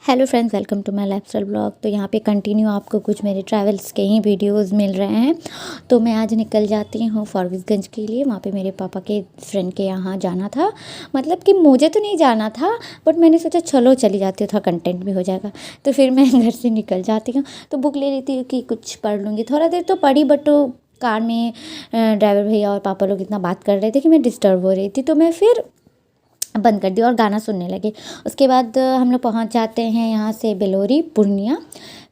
Hello friends, welcome to my lifestyle blog. तो यहाँ पे कंटिन्यू आपको कुछ मेरे ट्रैवल्स के ही वीडियोस मिल रहे हैं। तो मैं आज निकल जाती हूँ फॉरबिसगंज के लिए। वहाँ पे मेरे पापा के फ्रेंड के यहाँ जाना था। मतलब कि मुझे तो नहीं जाना था, बट मैंने सोचा चलो चली जाती हूँ, थोड़ा कंटेंट भी हो जाएगा। तो फिर मैं घर से निकल जाती हूँ। तो बुक ले लेती हूँ कि कुछ पढ़ लूँगी। थोड़ा देर तो पढ़ी, बट कार में ड्राइवर भैया और पापा लोग इतना बात कर रहे थे कि मैं डिस्टर्ब हो रही थी। तो मैं फिर बंद कर दिया और गाना सुनने लगे। उसके बाद हम लोग पहुंच जाते हैं यहाँ से बेलोरी पूर्णिया।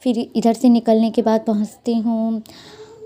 फिर इधर से निकलने के बाद पहुंचती हूँ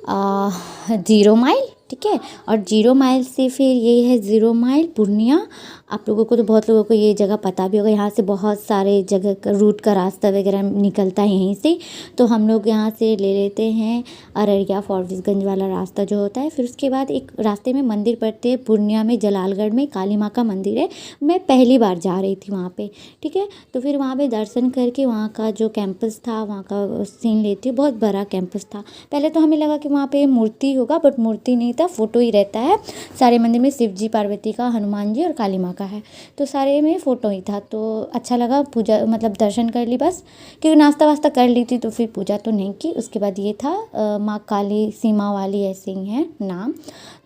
0 माइल, ठीक है। और 0 माइल से फिर ये है 0 माइल पूर्णिया। आप लोगों को तो बहुत लोगों को ये जगह पता भी होगा। यहाँ से बहुत सारे जगह का रूट का रास्ता वगैरह निकलता है यहीं से। तो हम लोग यहाँ से ले लेते हैं अररिया फॉरबिसगंज वाला रास्ता जो होता है। फिर उसके बाद एक रास्ते में मंदिर पड़ते हैं पूर्णिया में, जलालगढ़ में काली माँ का मंदिर है। मैं पहली बार जा रही थी वहाँ पे, ठीक है। तो फिर वहाँ पे दर्शन करके वहाँ का जो कैंपस था वहाँ का सीन लेती हूँ। बहुत बड़ा कैंपस था। पहले तो हमें लगा कि वहाँ पे मूर्ति होगा, बट मूर्ति नहीं था, फ़ोटो ही रहता है। सारे मंदिर में शिव जी, पार्वती का, हनुमान जी और काली माँ का है। तो सारे में फ़ोटो ही था। तो अच्छा लगा, पूजा मतलब दर्शन कर ली बस, क्योंकि नाश्ता वास्ता कर ली थी। तो फिर पूजा तो नहीं की। उसके बाद ये था माँ काली सीमा वाली, ऐसे ही है नाम।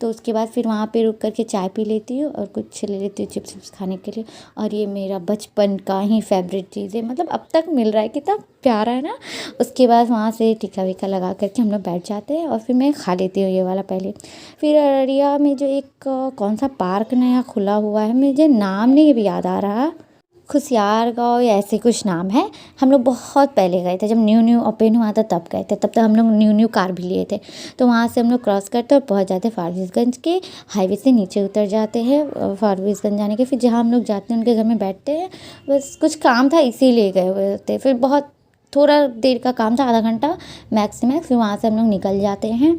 तो उसके बाद फिर वहाँ पे रुक करके चाय पी लेती हूँ और कुछ ले लेती हूँ चिप्स विप्स खाने के लिए। और ये मेरा बचपन का ही फेवरेट चीज़ है, मतलब अब तक मिल रहा है, कितना प्यारा है ना। उसके बाद वहाँ से टीका वीका लगा करके हम लोग बैठ जाते हैं और फिर मैं खा लेती हूँ ये वाला पहले। फिर अररिया में जो एक कौन सा पार्क नया खुला हुआ है, मुझे नाम नहीं भी याद आ रहा, खुशियार गाँव या ऐसे कुछ नाम है। हम लोग बहुत पहले गए थे, जब न्यू न्यू ओपन हुआ था तब गए थे। तब तक हम लोग न्यू कार भी लिए थे। तो वहाँ से हम लोग क्रॉस करते और पहुँच जाते फॉरबिसगंज के हाईवे से नीचे उतर जाते हैं फॉरबिसगंज जाने के। फिर जहाँ हम लोग जाते हैं उनके घर में बैठते हैं। बस कुछ काम था इसीलिए गए हुए थे। फिर बहुत थोड़ा देर का काम था, आधा घंटा मैक्स से मैक्स। फिर वहाँ से हम लोग निकल जाते हैं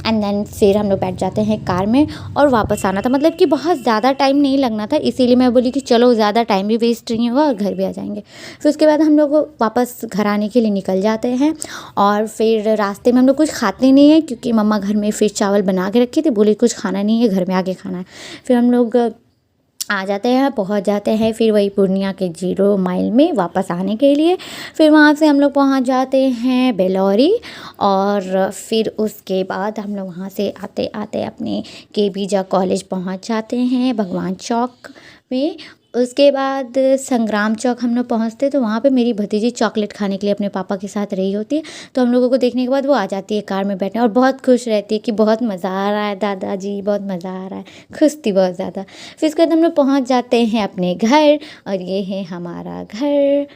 एंड देन फिर हम लोग बैठ जाते हैं कार में और वापस आना था। मतलब कि बहुत ज़्यादा टाइम नहीं लगना था, इसीलिए मैं बोली कि चलो ज़्यादा टाइम भी वेस्ट नहीं होगा और घर भी आ जाएंगे। फिर उसके बाद हम लोग वापस घर आने के लिए निकल जाते हैं। और फिर रास्ते में हम लोग कुछ खाते नहीं हैं, क्योंकि मम्मा घर में फिश चावल बना के रखी थी, बोली कुछ खाना नहीं है, घर में आके खाना है। फिर हम लोग आ जाते हैं, पहुंच जाते हैं फिर वही पूर्णिया के 0 माइल में वापस आने के लिए। फिर वहाँ से हम लोग पहुंच जाते हैं बेलोरी। और फिर उसके बाद हम लोग वहाँ से आते आते अपने केबीजा कॉलेज पहुंच जाते हैं भगवान चौक में। उसके बाद संग्राम चौक हम लोग पहुँचते, तो वहाँ पे मेरी भतीजी चॉकलेट खाने के लिए अपने पापा के साथ रही होती है। तो हम लोगों को देखने के बाद वो आ जाती है कार में बैठने और बहुत खुश रहती है कि बहुत मज़ा आ रहा है दादाजी, बहुत मज़ा आ रहा है। खुश थी बहुत ज़्यादा। फिर उसके बाद हम लोग पहुँच जाते हैं अपने घर और ये है हमारा घर।